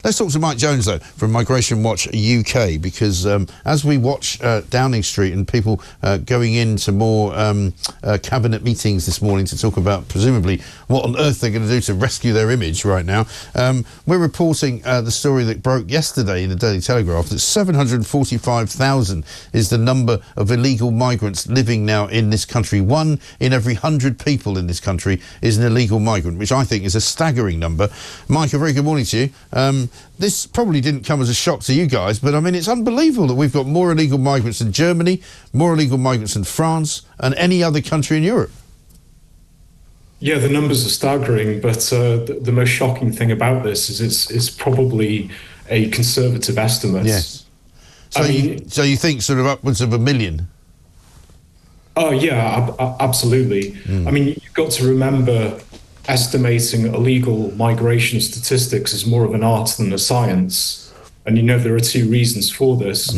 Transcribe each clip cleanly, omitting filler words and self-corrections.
Let's talk to Mike Jones, though, from Migration Watch UK, because as we watch Downing Street and people going into more cabinet meetings this morning to talk about, presumably, what on earth they're going to do to rescue their image right now, we're reporting the story that broke yesterday in the Daily Telegraph that 745,000 is the number of illegal migrants living now in this country. 1 in every 100 people in this country is an illegal migrant, which I think is a staggering number. Mike, a very good morning to you. This probably didn't come as a shock to you guys, but I mean, it's unbelievable that we've got more illegal migrants in Germany, more illegal migrants in France, and any other country in Europe. Yeah, the numbers are staggering, but the most shocking thing about this is it's probably a conservative estimate. Yes. So, you think sort of upwards of 1 million? Oh, yeah, absolutely. I mean, you've got to remember, estimating illegal migration statistics is more of an art than a science. And there are two reasons for this.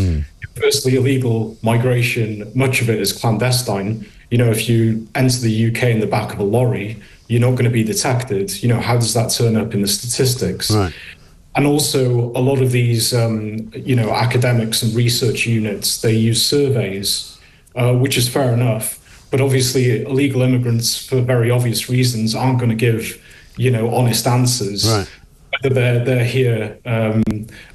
Firstly, illegal migration, much of it is clandestine. If you enter the UK in the back of a lorry, you're not going to be detected. How does that turn up in the statistics? Right. And also, a lot of these, academics and research units, they use surveys, which is fair enough. But obviously, illegal immigrants, for very obvious reasons, aren't going to give, honest answers, right, whether they're here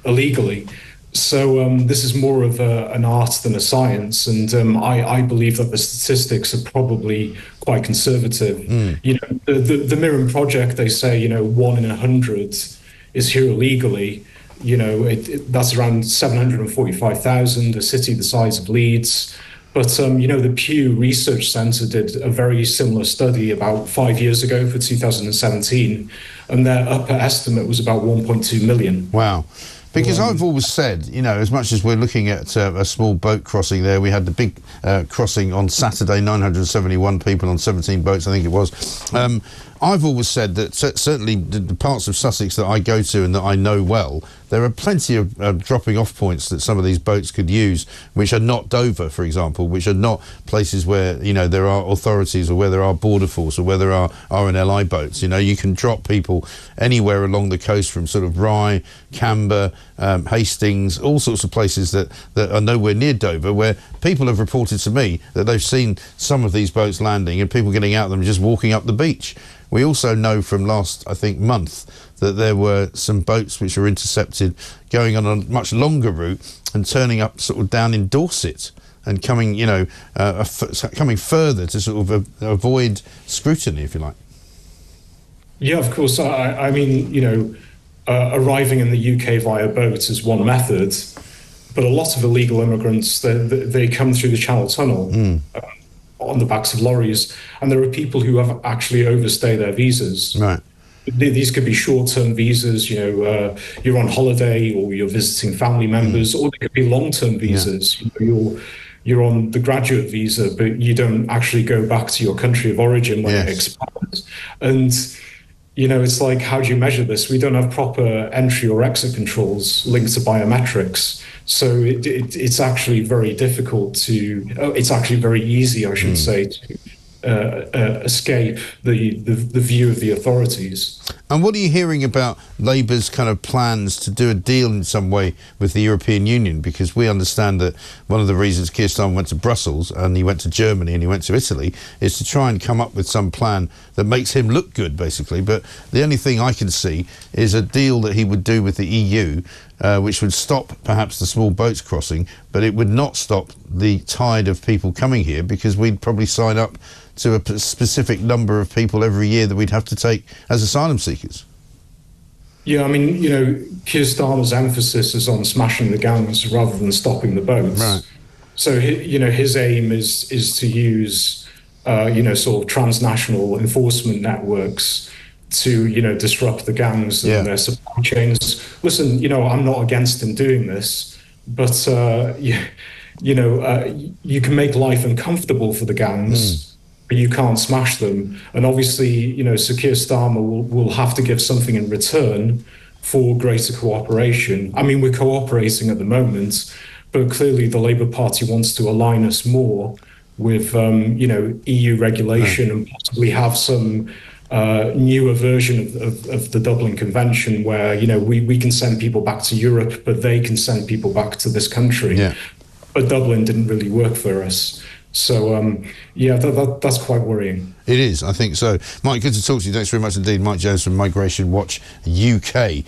illegally. So this is more of an art than a science, and I believe that the statistics are probably quite conservative. The Mirren Project, they say 1 in 100 is here illegally. That's around 745,000, a city the size of Leeds. But, the Pew Research Centre did a very similar study about 5 years ago for 2017, and their upper estimate was about 1.2 million. Wow. Because I've always said, as much as we're looking at a small boat crossing there, we had the big crossing on Saturday, 971 people on 17 boats, I think it was. I've always said that certainly the parts of Sussex that I go to and that I know well, there are plenty of dropping off points that some of these boats could use, which are not Dover, for example, which are not places where, there are authorities or where there are border force or where there are RNLI boats. You can drop people anywhere along the coast from sort of Rye, Camber, Hastings, all sorts of places that are nowhere near Dover, where people have reported to me that they've seen some of these boats landing and people getting out of them just walking up the beach. We also know from last, I think, month that there were some boats which were intercepted going on a much longer route and turning up sort of down in Dorset and coming, coming further to sort of avoid scrutiny, if you like. Yeah, of course. I mean, arriving in the UK via boat is one method, but a lot of illegal immigrants, they come through the Channel Tunnel. On the backs of lorries, and there are people who have actually overstayed their visas. Right. These could be short-term visas, you're on holiday or you're visiting family members, or they could be long-term visas. Yeah. You're on the graduate visa, but you don't actually go back to your country of origin when it expires. And it's like, how do you measure this? We don't have proper entry or exit controls linked to biometrics. So it's actually very difficult it's actually very easy, I should say, to escape the view of the authorities. And what are you hearing about Labour's kind of plans to do a deal in some way with the European Union? Because we understand that one of the reasons Keir Starmer went to Brussels and he went to Germany and he went to Italy is to try and come up with some plan that makes him look good, basically. But the only thing I can see is a deal that he would do with the EU, which would stop perhaps the small boats crossing, but it would not stop the tide of people coming here, because we'd probably sign up to a specific number of people every year that we'd have to take as asylum seekers. Yeah, I mean, Keir Starmer's emphasis is on smashing the gangs rather than stopping the boats. Right. So, his aim is to use, sort of transnational enforcement networks to, disrupt the gangs and their supply chains. Listen, I'm not against him doing this, but, you can make life uncomfortable for the gangs, but you can't smash them. And obviously, Sir Keir Starmer will have to give something in return for greater cooperation. I mean, we're cooperating at the moment, but clearly the Labour Party wants to align us more with, EU regulation and possibly have some newer version of the Dublin Convention, where, you know, we can send people back to Europe, but they can send people back to this country. Yeah. But Dublin didn't really work for us. So, yeah, that's quite worrying. It is, I think so. Mike, good to talk to you. Thanks very much indeed. Mike Jones from Migration Watch UK.